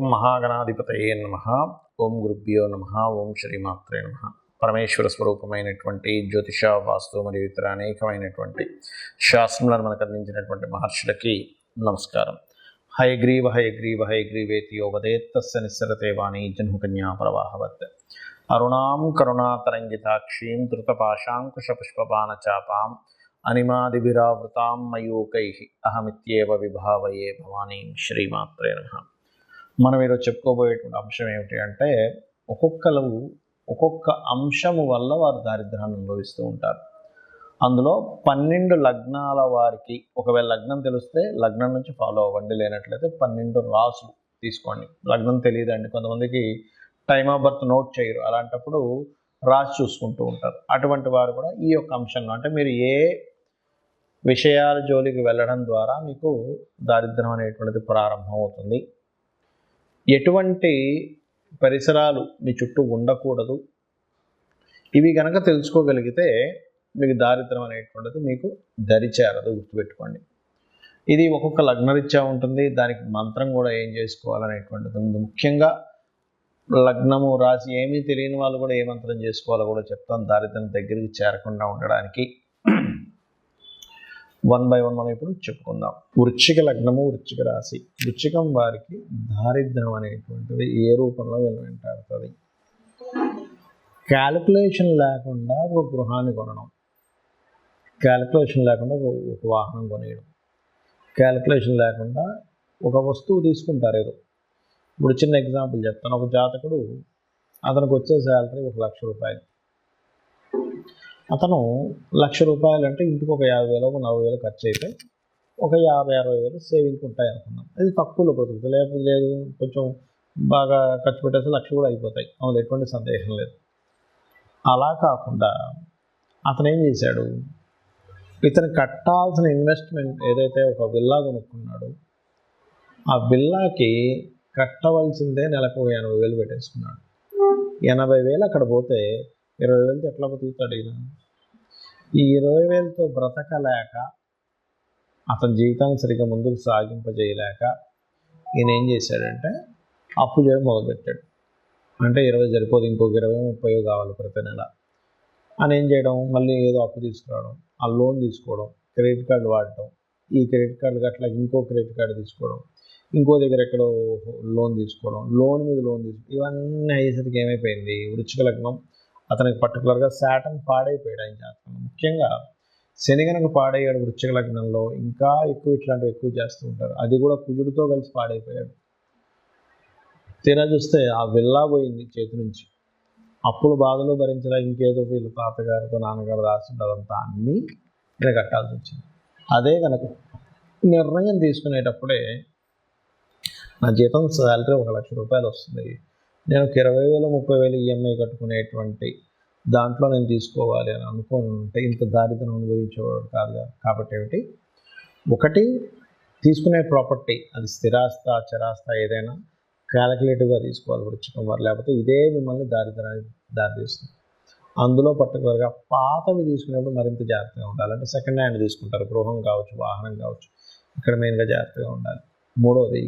ఓం మహాగణాధిపతయే నమః. ఓం గురుభ్యో నమః. ఓం శ్రీమాత్రే నమః. పరమేశ్వర స్వరూపమైనటువంటి జ్యోతిష, వాస్తు మరియు ఇతర అనేకమైనటువంటి శాస్త్రములను మనకు అందించినటువంటి మహర్షులకి నమస్కారం. హయగ్రీవ హయగ్రీవ హయగ్రీవేతి యో వదేత్తస్య నిస్సరతే వాణి జన్మకన్యా ప్రవాహవత్. అరుణాం కరుణాతరంగితాక్షీం ధృతపాశాంకుశపుష్పబాణచాపాం అనిమాదిభిరావృతాం మయూకైః అహమిత్యేవ విభావయే భవానీం. శ్రీమాత్రే నమః. మనం ఈరోజు చెప్పుకోబోయేటువంటి అంశం ఏమిటి అంటే, ఒక్కొక్క అంశము వల్ల వారు దారిద్ర్యాన్ని అనుభవిస్తూ ఉంటారు. అందులో 12 లగ్నాల వారికి, ఒకవేళ లగ్నం తెలిస్తే లగ్నం నుంచి ఫాలో అవ్వండి, లేనట్లయితే 12 రాసులు తీసుకోండి. లగ్నం తెలియదండి, కొంతమందికి టైమ్ ఆఫ్ బర్త్ నోట్ చేయరు, అలాంటప్పుడు రాసి చూసుకుంటూ ఉంటారు. అటువంటి వారు కూడా ఈ యొక్క అంశంలో, అంటే మీరు ఏ విషయాల జోలికి వెళ్ళడం ద్వారా మీకు దారిద్ర్యం అనేటువంటిది ప్రారంభం అవుతుంది, ఎటువంటి పరిసరాలు మీ చుట్టూ ఉండకూడదు, ఇవి కనుక తెలుసుకోగలిగితే మీకు దారిద్ర్యం అనేటువంటిది మీకు దరిచేరదు. గుర్తుపెట్టుకోండి. ఇది ఒక్కొక్క లగ్నరీత్యా ఉంటుంది, దానికి మంత్రం కూడా ఏం చేసుకోవాలనేటువంటిది ఉంది. ముఖ్యంగా లగ్నము రాసి ఏమీ తెలియని వాళ్ళు కూడా ఏ మంత్రం చేసుకోవాలో కూడా చెప్తాం, దారిద్ర్యం దగ్గరికి చేరకుండా ఉండడానికి. 1 by 1 మనం ఇప్పుడు చెప్పుకుందాం. వృశ్చిక లగ్నము, వృశ్చిక రాశి. వృశ్చికం వారికి దారిద్ర్యం అనేటువంటిది ఏ రూపంలో వీళ్ళు వెంటాడుతుంది? క్యాలిక్యులేషన్ లేకుండా ఒక గృహాన్ని కొనడం, క్యాలిక్యులేషన్ లేకుండా ఒక వాహనం కొనేయడం, క్యాలిక్యులేషన్ లేకుండా ఒక వస్తువు తీసుకుంటారు ఏదో. ఇప్పుడు చిన్న ఎగ్జాంపుల్ చెప్తాను. ఒక జాతకుడు, అతనికి వచ్చే శాలరీ 1 లక్ష రూపాయలు. అతను 1 లక్ష రూపాయలు అంటే ఇంటికి ఒక 50,000 ఒక 40,000 ఖర్చు అయితే ఒక 50,000-60,000 సేవింగ్ ఉంటాయి అనుకుందాం. అది తక్కువలో బతుకుతుంది, లేకపోతే లేదు కొంచెం బాగా ఖర్చు పెట్టేస్తే 1 లక్ష కూడా అయిపోతాయి, అందులో ఎటువంటి సందేహం లేదు. అలా కాకుండా అతను ఏం చేశాడు, ఇతను కట్టాల్సిన ఇన్వెస్ట్మెంట్ ఏదైతే ఒక విల్లా కొనుక్కున్నాడో, ఆ విల్లాకి కట్టవలసిందే నెలకు 80,000 పెట్టేసుకున్నాడు. 80,000 అక్కడ పోతే 20,000తో ఎట్లా బతుకుతాడు ఈయన? ఈ 20,000తో బ్రతకలేక, అతని జీవితాన్ని సరిగ్గా ముందుకు సాగింపజేయలేక ఈయన ఏం చేశాడంటే అప్పు చేయడం మొదలుపెట్టాడు. అంటే 20 సరిపోదు, ఇంకొక 20-30 కావాలి ప్రతి నెల అని ఏం చేయడం, మళ్ళీ ఏదో అప్పు తీసుకురావడం, ఆ లోన్ తీసుకోవడం, క్రెడిట్ కార్డు వాడటం, ఈ క్రెడిట్ కార్డు అట్లా ఇంకో క్రెడిట్ కార్డు తీసుకోవడం, ఇంకో దగ్గర ఎక్కడో లోన్ తీసుకోవడం, లోన్ మీద లోన్ తీసుకోవడం, ఇవన్నీ అయ్యేసరికి ఏమైపోయింది, వృశ్చిక లగ్నం అతనికి పర్టికులర్గా శాటర్న్ పాడైపోయాడు ఆయన జాతకంలో. ముఖ్యంగా శని కనుక పాడయ్యాడు వృశ్చిక లగ్నంలో, ఇంకా ఎక్కువ ఇట్లాంటివి ఎక్కువ చేస్తూ ఉంటారు. అది కూడా కుజుడితో కలిసి పాడైపోయాడు. తీరా చూస్తే ఆ విల్లా పోయింది చేతి నుంచి, అప్పులు బాధలు భరించలే, ఇంకేదో వీళ్ళ తాతగారితో నాన్నగారు రాసింది అదంతా అన్నీ నేను కట్టాల్సి వచ్చింది. అదే కనుక నిర్ణయం తీసుకునేటప్పుడే, నా జీతం శాలరీ 1 లక్ష రూపాయలు వస్తుంది, నేను 20,000-30,000 ఈఎంఐ కట్టుకునేటువంటి దాంట్లో నేను తీసుకోవాలి అని అనుకుంటే ఇంత దారిద్ర్యం అనుభవించేవాడు కాదుగా. కాబట్టి ఏమిటి, ఒకటి తీసుకునే ప్రాపర్టీ, అది స్థిరాస్త చరాస్త ఏదైనా క్యాలిక్యులేటివ్గా తీసుకోవాలి వృశ్చికం వారు, లేకపోతే ఇదే మిమ్మల్ని దారిద్ర్యానికి దారితీస్తుంది. అందులో పర్టికులర్గా పాతవి తీసుకునేప్పుడు మరింత జాగ్రత్తగా ఉండాలి. అంటే సెకండ్ హ్యాండ్ తీసుకుంటారు, గృహం కావచ్చు, వాహనం కావచ్చు, ఇక్కడ మెయిన్గా జాగ్రత్తగా ఉండాలి. మూడవది,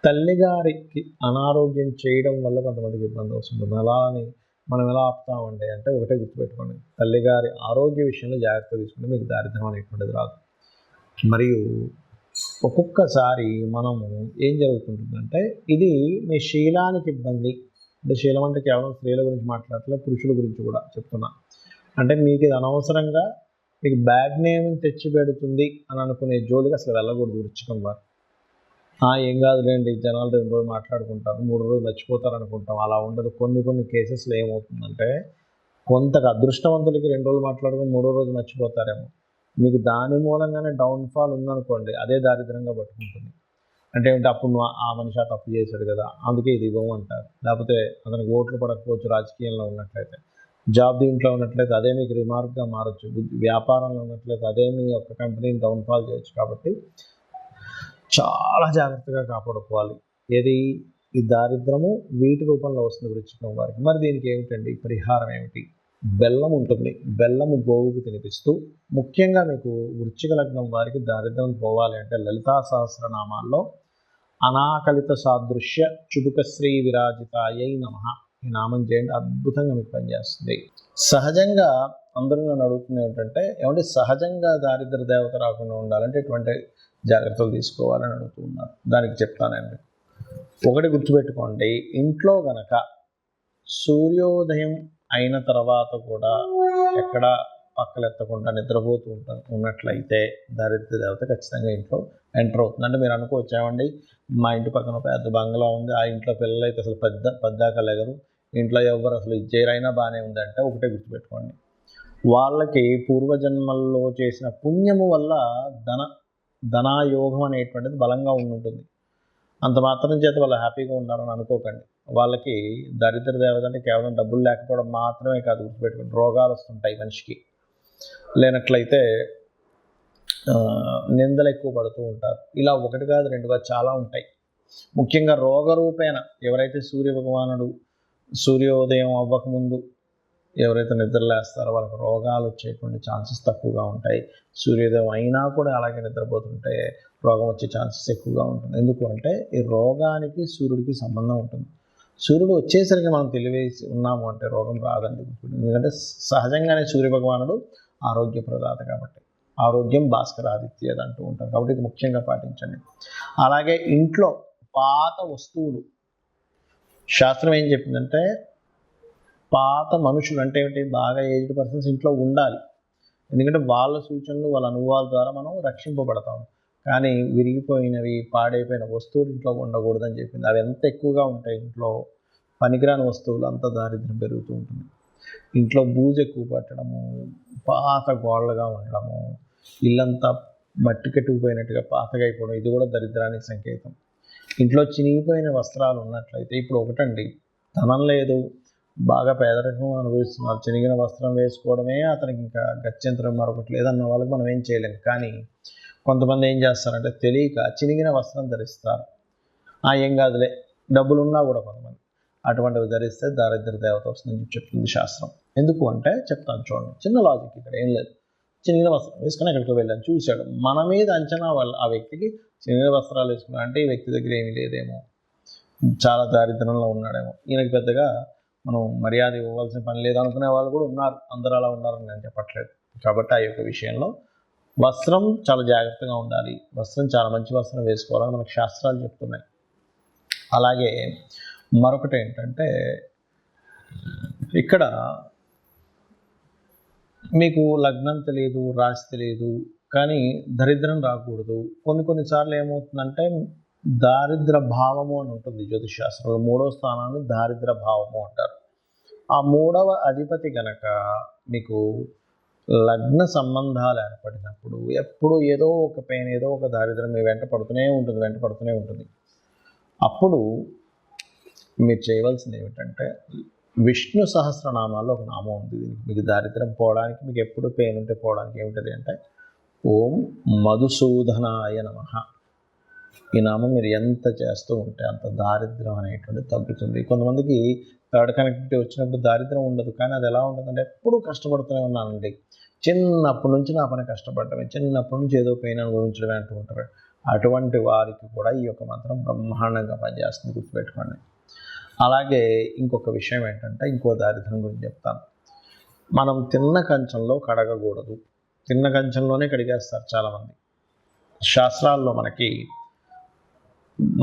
తల్లిగారికి అనారోగ్యం చేయడం వల్ల కొంతమందికి ఇబ్బంది వస్తుంది. అలా అని మనం ఎలా ఆపుతామండి అంటే, ఒకటే గుర్తుపెట్టుకోండి, తల్లిగారి ఆరోగ్య విషయంలో జాగ్రత్త తీసుకుంటే మీకు దారిద్ర్యం అనేటువంటిది రాదు. మరియు ఒక్కొక్కసారి మనము ఏం జరుగుతుంటుందంటే, ఇది మీ శీలానికి ఇబ్బంది. అంటే శీలం అంటే కేవలం స్త్రీల గురించి మాట్లాడట్లేదు, పురుషుల గురించి కూడా చెప్తున్నా. అంటే మీకు ఇది అనవసరంగా మీకు బ్యాడ్ నేమ్ తెచ్చి పెడుతుంది అని అనుకునే జోలికి అసలు వెళ్ళకూడదు వృశ్చికం వారు. ఏం కాదులేండి, జనాలు 2 రోజులు మాట్లాడుకుంటారు, 3 రోజులు మర్చిపోతారు అనుకుంటాం. అలా ఉండదు. కొన్ని కేసెస్లో ఏమవుతుందంటే, కొంతకు అదృష్టవంతులకి 2 రోజులు మాట్లాడుకుని 3వ రోజు మర్చిపోతారేమో. మీకు దాని మూలంగానే డౌన్ఫాల్ ఉందనుకోండి, అదే దారిద్రంగా పట్టుకుంటుంది. అంటే ఏంటి, అప్పుడు ఆ మనిషి తప్పు చేశాడు కదా, అందుకే ఇది ఇవ్వమంటారు. లేకపోతే అతనికి ఓట్లు పడకపోవచ్చు రాజకీయంలో ఉన్నట్లయితే, జాబ్ దీంట్లో ఉన్నట్లయితే అదే మీకు రిమార్క్గా మారచ్చు, వ్యాపారంలో ఉన్నట్లయితే అదే మీ యొక్క కంపెనీని డౌన్ఫాల్ చేయొచ్చు. కాబట్టి చాలా జాగ్రత్తగా కాపాడుకోవాలి. ఏది, ఈ దారిద్రము వీటి రూపంలో వస్తుంది వృశ్చికం వారికి. మరి దీనికి ఏమిటండి పరిహారం ఏమిటి? బెల్లం ఉంటుంది, బెల్లము గోవుకు తినిపిస్తూ, ముఖ్యంగా మీకు వృశ్చిక లగ్నం వారికి దారిద్రం పోవాలి అంటే లలితా సహస్రనామాల్లో అనాకలిత సాదృశ్య చుడుకశ్రీ విరాజితాయై నమః. ఈ నామం చేయండి, అద్భుతంగా మీకు పనిచేస్తుంది. సహజంగా అందరూ నన్ను అడుగుతుంది ఏంటంటే, ఏమంటే సహజంగా దారిద్ర దేవత రాకుండా ఉండాలంటే ఎటువంటి జాగ్రత్తలు తీసుకోవాలని అడుగుతూ ఉన్నారు. దానికి చెప్తానండి. ఒకటి గుర్తుపెట్టుకోండి, ఇంట్లో గనక సూర్యోదయం అయిన తర్వాత కూడా ఎక్కడ పక్కలెత్తకుండా నిద్రపోతూ ఉన్నట్లయితే దారిద్ర దేవత ఖచ్చితంగా ఇంట్లో ఎంటర్ అవుతుంది. అంటే మీరు అనుకోవచ్చు, ఏమండి మా ఇంటి పక్కన పెద్ద బంగ్లా ఉంది, ఆ ఇంట్లో పిల్లలు అయితే అసలు పెద్దాక లేగరు, ఇంట్లో ఎవరు అసలు ఇజ్జేరైనా బాగానే ఉంది అంటే ఒకటే గుర్తుపెట్టుకోండి, వాళ్ళకి పూర్వజన్మల్లో చేసిన పుణ్యము వల్ల ధనాయోగం అనేటువంటిది బలంగా ఉంటుంది. అంత మాత్రం చేత వాళ్ళు హ్యాపీగా ఉన్నారని అనుకోకండి. వాళ్ళకి దరిద్ర దేవత అంటే కేవలం డబ్బులు లేకపోవడం మాత్రమే కాదు, గుర్తుపెట్టుకోండి, రోగాలు వస్తుంటాయి మనిషికి. లేనట్లయితే నిందలు ఎక్కువ పడుతూ ఉంటారు. ఇలా ఒకటి కాదు రెండు కాదు చాలా ఉంటాయి. ముఖ్యంగా రోగరూపేణ ఎవరైతే సూర్య భగవానుడు సూర్యోదయం అవ్వకముందు ఎవరైతే నిద్రలేస్తారో వాళ్ళకి రోగాలు వచ్చేటువంటి ఛాన్సెస్ తక్కువగా ఉంటాయి. సూర్యోదయం అయినా కూడా అలాగే నిద్రపోతుంటే రోగం వచ్చే ఛాన్సెస్ ఎక్కువగా ఉంటుంది. ఎందుకు అంటే ఈ రోగానికి సూర్యుడికి సంబంధం ఉంటుంది. సూర్యుడు వచ్చేసరికి మనం తెలివేసి ఉన్నాము అంటే రోగం రాదండి. ఎందుకంటే సహజంగానే సూర్య భగవానుడు ఆరోగ్య ప్రదాత కాబట్టి, ఆరోగ్యం భాస్కరాదిత్యది అంటూ ఉంటారు కాబట్టి ఇది ముఖ్యంగా పాటించండి. అలాగే ఇంట్లో పాత వస్తువులు, శాస్త్రం ఏం చెప్పిందంటే పాత మనుషులు అంటే ఏమిటి, బాగా ఏజ్డ్ పర్సన్స్ ఇంట్లో ఉండాలి. ఎందుకంటే వాళ్ళ సూచనలు వాళ్ళ అనుభవాల ద్వారా మనం రక్షింపబడతాం. కానీ విరిగిపోయినవి పాడైపోయిన వస్తువులు ఇంట్లో ఉండకూడదని చెప్పింది. అవి ఎంత ఎక్కువగా ఉంటాయి ఇంట్లో, పనికిరాని వస్తువులు అంత దారిద్ర్యం పెరుగుతూ ఉంటుంది. ఇంట్లో బూజు ఎక్కువ పట్టడము, పాత గోడలుగా ఉండడము, ఇల్లంతా మట్టి కట్టుకుపోయినట్టుగా పాతగా అయిపోవడం, ఇది కూడా దరిద్రానికి సంకేతం. ఇంట్లో చినిగిపోయిన వస్త్రాలు ఉన్నట్లయితే, ఇప్పుడు ఒకటండి, ధనం లేదు, బాగా పేదరికం అనుభవిస్తున్నారు, చినిగిన వస్త్రం వేసుకోవడమే అతనికి ఇంకా గత్యంతరం మరొకటి లేదన్న వాళ్ళకి మనం ఏం చేయలేము. కానీ కొంతమంది ఏం చేస్తారంటే తెలియక చినిగిన వస్త్రం ధరిస్తారు. ఏం కాదులే, డబ్బులు ఉన్నా కూడా కొంతమంది అటువంటివి ధరిస్తే దారిద్ర దేవత వస్తుందని చెప్తుంది శాస్త్రం. ఎందుకు అంటే చెప్తాను చూడండి, చిన్న లాజిక్ ఇక్కడ ఏం లేదు. చినిగిన వస్త్రం వేసుకొని ఎక్కడికి వెళ్ళాను, చూశాడు, మన మీద అంచనా వాళ్ళు ఆ వ్యక్తికి చినిగిన వస్త్రాలు వేసుకున్నా అంటే ఈ వ్యక్తి దగ్గర ఏమీ లేదేమో, చాలా దారిద్రంలో ఉన్నాడేమో, ఈయనకి పెద్దగా మనం మర్యాద ఇవ్వవలసిన పని లేదు అనుకునే వాళ్ళు కూడా ఉన్నారు. అందరూ అలా ఉన్నారని నేను చెప్పట్లేదు. కాబట్టి ఆ యొక్క విషయంలో వస్త్రం చాలా జాగ్రత్తగా ఉండాలి. వస్త్రం చాలా మంచి వస్త్రం వేసుకోవాలని మనకు శాస్త్రాలు చెప్తున్నాయి. అలాగే మరొకటి ఏంటంటే, ఇక్కడ మీకు లగ్నం తెలియదు, రాశి తెలియదు, కానీ దరిద్రం రాకూడదు. కొన్నిసార్లు ఏమవుతుందంటే దారిద్ర భావము అని ఉంటుంది జ్యోతిష్ శాస్త్రంలో. 3వ స్థానాన్ని దారిద్ర భావము అంటారు. ఆ 3వ అధిపతి గనక మీకు లగ్న సంబంధాలు ఏర్పడినప్పుడు ఎప్పుడు ఏదో ఒక పెయిన్, ఏదో ఒక దారిద్రం మీ వెంట పడుతూనే ఉంటుంది. అప్పుడు మీరు చేయవలసింది ఏమిటంటే, విష్ణు సహస్రనామాల్లో ఒక నామం ఉంది మీకు దారిద్రం పోవడానికి, మీకు ఎప్పుడు పెయిన్ ఉంటే పోవడానికి ఏమిటది అంటే ఓం మధుసూదనాయ నమః. ఈ నామం మీరు ఎంత చేస్తూ ఉంటే అంత దారిద్రం అనేటువంటి తగ్గుతుంది. కొంతమందికి థర్డ్ కనెక్టివిటీ వచ్చినప్పుడు దారిద్రం ఉండదు, కానీ అది ఎలా ఉంటుందంటే ఎప్పుడూ కష్టపడుతూనే ఉన్నానండి, చిన్నప్పటి నుంచి నా పని కష్టపడటమే, చిన్నప్పటి నుంచి ఏదో పెయిన్ అనుభవించడమే అంటూ ఉంటారు. అటువంటి వారికి కూడా ఈ యొక్క మంత్రం బ్రహ్మాండంగా పనిచేస్తుంది, గుర్తుపెట్టుకోండి. అలాగే ఇంకొక విషయం ఏంటంటే, ఇంకో దారిద్ర్యం గురించి చెప్తాను. మనం తిన్న కంచంలో కడగకూడదు. తిన్న కంచంలోనే కడిగేస్తారు చాలామంది. శాస్త్రాల్లో మనకి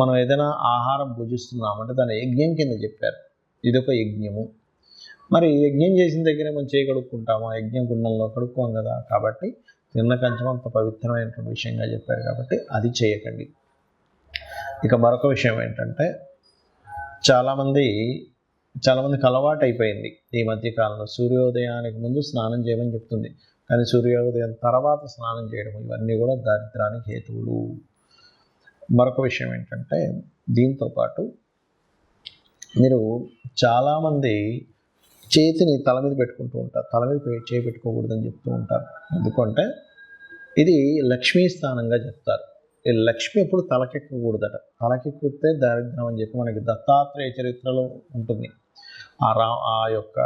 మనం ఏదైనా ఆహారం భుజిస్తున్నామంటే దాన్ని యజ్ఞం కింద చెప్పారు. ఇదొక యజ్ఞము. మరి యజ్ఞం చేసిన దగ్గరే మనం చేయి కడుక్కుంటాము, యజ్ఞం గుండంలో కడుక్కోం కదా. కాబట్టి తిన్న కంచం అంత పవిత్రమైనటువంటి విషయంగా చెప్పారు కాబట్టి అది చేయకండి. ఇక మరొక విషయం ఏంటంటే, చాలామందికి అలవాటు అయిపోయింది ఈ మధ్యకాలంలో సూర్యోదయానికి ముందు స్నానం చేయమని చెప్తుంది, కానీ సూర్యోదయం తర్వాత స్నానం చేయడం, ఇవన్నీ కూడా దారిద్రానికి హేతువులు. మరొక విషయం ఏంటంటే, దీంతోపాటు మీరు చాలామంది చేతిని తల మీద పెట్టుకుంటూ ఉంటారు, తల మీద చేయి పెట్టుకోకూడదని చెప్తూ ఉంటారు. ఎందుకంటే ఇది లక్ష్మీ స్థానంగా చెప్తారు. ఈ లక్ష్మి ఎప్పుడు తలకెక్కకూడదట, తలకెక్కితే దారిద్ర్యం అని చెప్పి మనకి దత్తాత్రేయ చరిత్రలో ఉంటుంది. ఆ యొక్క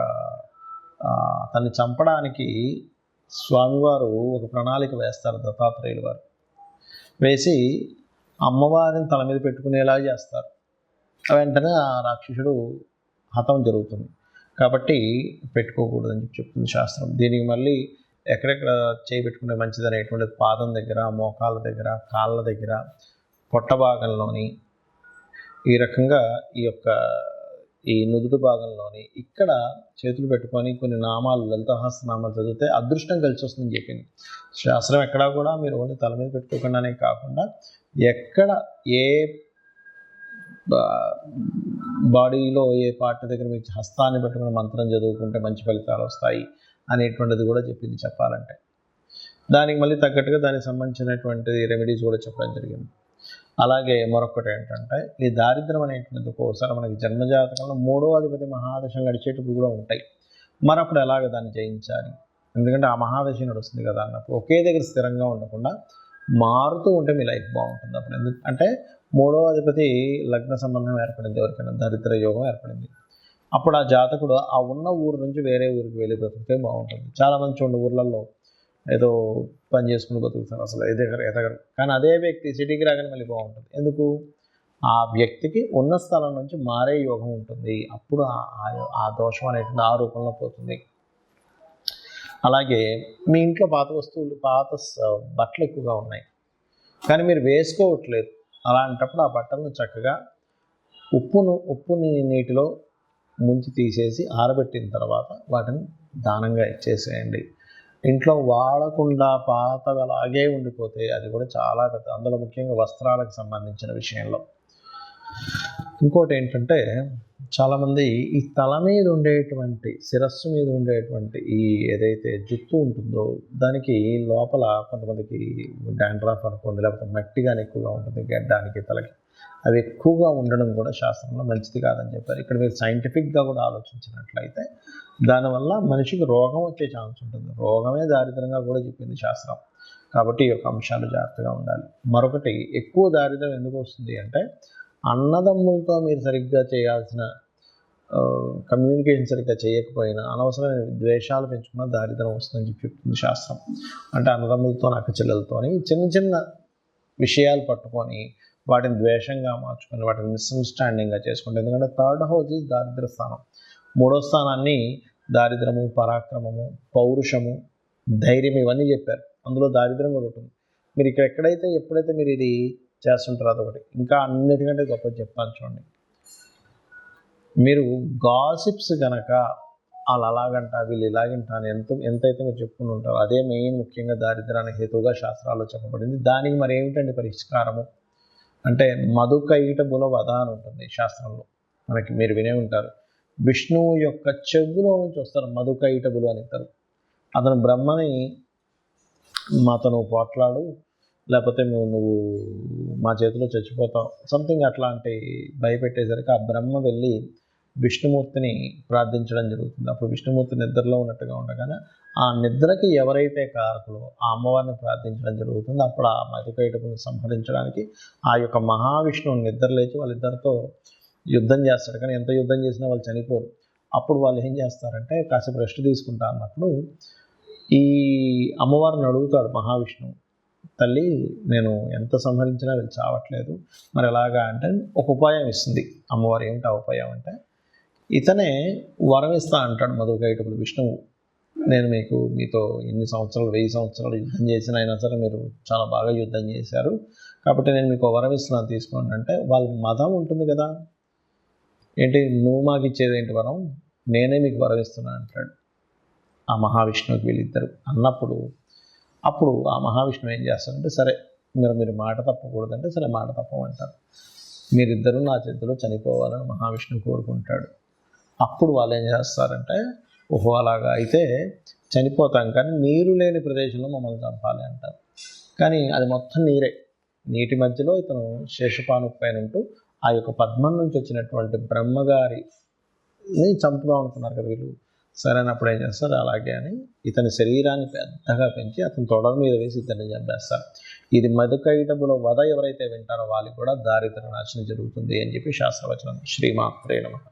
తన్ని చంపడానికి స్వామివారు ఒక ప్రణాళిక వేస్తారు, దత్తాత్రేయులు వారు వేసి అమ్మవారిని తల మీద పెట్టుకునేలా చేస్తారు. వెంటనే ఆ రాక్షసుడు హతం జరుగుతుంది. కాబట్టి పెట్టుకోకూడదని చెప్తుంది శాస్త్రం. దీనికి మళ్ళీ ఎక్కడెక్కడ చేయి పెట్టుకుంటే మంచిది అనేటువంటిది పాదం దగ్గర, మోకాళ్ళ దగ్గర, కాళ్ళ దగ్గర, పొట్ట భాగంలోని, ఈ రకంగా ఈ నుదుటి భాగంలోని ఇక్కడ చేతులు పెట్టుకొని కొన్ని నామాలు, లలిత సహస్రనామాలు చదివితే అదృష్టం కలిసి వస్తుందని చెప్పింది శాస్త్రం. ఎక్కడా కూడా మీరు ఓన్లీ తల మీద పెట్టుకోకుండానే కాకుండా ఎక్కడ ఏ బాడీలో ఏ పార్ట్ దగ్గర మీకు హస్తాన్ని పెట్టుకుని మంత్రం చదువుకుంటే మంచి ఫలితాలు వస్తాయి అనేటువంటిది కూడా చెప్పింది చెప్పాలంటే. దానికి మళ్ళీ తగ్గట్టుగా దానికి సంబంధించినటువంటి రెమెడీస్ కూడా చెప్పడం జరిగింది. అలాగే మరొకటి ఏంటంటే ఈ దారిద్ర్యం అనేటువంటిది ఒక్కోసారి మనకి జన్మజాతకంలో 3వ అధిపతి మహాదశలు నడిచేటప్పుడు కూడా ఉంటాయి. మరి అప్పుడు ఎలాగ దాన్ని జయించాలి? ఎందుకంటే ఆ మహాదశ నడుస్తుంది కదా అన్నప్పుడు ఒకే దగ్గర స్థిరంగా ఉండకుండా మారుతూ ఉంటే మీ లైఫ్ బాగుంటుంది. అప్పుడు ఎందుకంటే 3వ అధిపతి లగ్న సంబంధం ఏర్పడింది, ఎవరికైనా దరిద్ర యోగం ఏర్పడింది. అప్పుడు ఆ జాతకుడు ఆ ఉన్న ఊరు నుంచి వేరే ఊరికి వెళ్ళి బ్రతికితే బాగుంటుంది. చాలామంది చూడండి ఊర్లలో ఏదో పని చేసుకుని బతుకుతారు, అసలు ఎదగరు. కానీ అదే వ్యక్తి సిటీకి రాగానే మళ్ళీ బాగుంటుంది. ఎందుకు? ఆ వ్యక్తికి ఉన్న స్థలం నుంచి మారే యోగం ఉంటుంది. అప్పుడు ఆ దోషం అనేటువంటి ఆ రూపంలో పోతుంది. అలాగే మీ ఇంట్లో పాత వస్తువులు, పాత బట్టలు ఎక్కువగా ఉన్నాయి కానీ మీరు వేసుకోవట్లేదు. అలాంటప్పుడు ఆ బట్టలను చక్కగా ఉప్పుని నీటిలో ముంచి తీసేసి ఆరబెట్టిన తర్వాత వాటిని దానంగా ఇచ్చేసేయండి. ఇంట్లో వాడకుండా పాతగా అలాగే ఉండిపోతే అది కూడా చాలా పెద్ద, అందులో ముఖ్యంగా వస్త్రాలకు సంబంధించిన విషయంలో. ఇంకోటి ఏంటంటే చాలామంది ఈ తల మీద ఉండేటువంటి, శిరస్సు మీద ఉండేటువంటి ఈ ఏదైతే జుత్తు ఉంటుందో దానికి లోపల కొంతమందికి డాండ్రఫ్ అనుకోండి, లేకపోతే మట్టి కానీ ఎక్కువగా ఉంటుంది గడ్డానికి, తలకి. అవి ఎక్కువగా ఉండడం కూడా శాస్త్రంలో మంచిది కాదని చెప్పారు. ఇక్కడ మీరు సైంటిఫిక్గా కూడా ఆలోచించినట్లయితే దానివల్ల మనిషికి రోగం వచ్చే ఛాన్స్ ఉంటుంది. రోగమే దారిద్రంగా కూడా చెప్పింది శాస్త్రం. కాబట్టి ఈ యొక్క అంశాలు జాగ్రత్తగా ఉండాలి. మరొకటి, ఎక్కువ దారిద్రం ఎందుకు వస్తుంది అంటే అన్నదమ్ములతో మీరు సరిగ్గా చేయాల్సిన కమ్యూనికేషన్ సరిగ్గా చేయకపోయినా అనవసరమైన ద్వేషాలు పెంచుకున్న దారిద్రం వస్తుందని చెప్తుంది శాస్త్రం. అంటే అన్నదమ్ములతో, అక్క చెల్లెలతోని చిన్న చిన్న విషయాలు పట్టుకొని వాటిని ద్వేషంగా మార్చుకొని వాటిని మిస్అండర్స్టాండింగ్గా చేసుకుంటాం. ఎందుకంటే 3rd హౌస్ ఈజ్ దారిద్ర స్థానం. 3వ స్థానాన్ని దారిద్రము, పరాక్రమము, పౌరుషము, ధైర్యం ఇవన్నీ చెప్పారు. అందులో దారిద్రం కూడా ఉంటుంది. మీరు ఇక్కడ ఎప్పుడైతే మీరు ఇది చేస్తుంటారో అదొకటి. ఇంకా అన్నిటికంటే గొప్పది చెప్తాను చూడండి. మీరు గాసిప్స్ కనుక వాళ్ళు అలాగంట వీళ్ళు ఇలాగంట అని ఎంతైతే మీరు చెప్పుకుని ఉంటారో అదే మెయిన్ ముఖ్యంగా దారిద్రానికి హేతువుగా శాస్త్రాల్లో చెప్పబడింది. దానికి మరి ఏమిటండి పరిష్కారము అంటే మధుకైటబుల వధ అని ఉంటుంది శాస్త్రంలో. మనకి మీరు వినే ఉంటారు. విష్ణువు యొక్క చెవులో నుంచి వస్తారు మధుకైటబులు అని ఇస్తారు. అతను బ్రహ్మని మాతో నువ్వు పోట్లాడు, లేకపోతే నువ్వు మా చేతిలో చచ్చిపోతావు, సంథింగ్ అట్లాంటి భయపెట్టేసరికి ఆ బ్రహ్మ వెళ్ళి విష్ణుమూర్తిని ప్రార్థించడం జరుగుతుంది. అప్పుడు విష్ణుమూర్తి నిద్రలో ఉన్నట్టుగా ఉండగానే ఆ నిద్రకి ఎవరైతే కారకులో ఆ అమ్మవారిని ప్రార్థించడం జరుగుతుంది. అప్పుడు ఆ మధుకైటపుని సంహరించడానికి ఆ యొక్క మహావిష్ణువుని నిద్ర లేచి వాళ్ళిద్దరితో యుద్ధం చేస్తాడు. కానీ ఎంత యుద్ధం చేసినా వాళ్ళు చనిపోరు. అప్పుడు వాళ్ళు ఏం చేస్తారంటే కాసేపు రెస్ట్ తీసుకుంటా అన్నప్పుడు ఈ అమ్మవారిని అడుగుతాడు మహావిష్ణువు, తల్లి నేను ఎంత సంహరించినా వీళ్ళు చావట్లేదు, మరి ఎలాగా అంటే ఒక ఉపాయం ఇస్తుంది అమ్మవారు. ఏమిటి ఆ ఉపాయం అంటే, ఇతనే వరం ఇస్తా అంటాడు మధుకైటపుడు విష్ణువు. నేను మీతో ఎన్ని సంవత్సరాలు 1000 సంవత్సరాలు యుద్ధం చేసిన అయినా సరే మీరు చాలా బాగా యుద్ధం చేశారు, కాబట్టి నేను మీకు వరం ఇస్తున్నాను తీసుకోండి అంటే, వాళ్ళ మతం ఉంటుంది కదా, ఏంటి నువ్వు మాకు ఇచ్చేది ఏంటి వరం, నేనే మీకు వరం ఇస్తున్నాను అంటాడు ఆ మహావిష్ణువుకి వీళ్ళిద్దరు అన్నప్పుడు. అప్పుడు ఆ మహావిష్ణువు ఏం చేస్తారంటే, సరే మీరు మాట తప్పకూడదంటే సరే మాట తప్పమంటారు. మీరిద్దరూ నా చేతిలో చనిపోవాలని మహావిష్ణువు కోరుకుంటాడు. అప్పుడు వాళ్ళు ఏం చేస్తారంటే, ఓహో అలాగా అయితే చనిపోతాం కానీ నీరు లేని ప్రదేశంలో మమ్మల్ని చంపాలి అంటారు. కానీ అది మొత్తం నీరే. నీటి మధ్యలో ఇతను శేషపాను పైన ఉంటూ ఆ యొక్క పద్మం నుంచి వచ్చినటువంటి బ్రహ్మగారిని చంపుదాం అనుకున్నారు కదా వీళ్ళు. సరైనప్పుడు ఏం చేస్తారు, అలాగే అని ఇతని శరీరాన్ని పెద్దగా పెంచి అతని తొడల మీద వేసి ఇతన్ని చంపేస్తారు. ఇది మధుకైటబుల వధ ఎవరైతే వింటారో వాళ్ళకి కూడా దారిద్ర నాశనం జరుగుతుంది అని చెప్పి శాస్త్రవచనం. శ్రీమాత్రే నమః.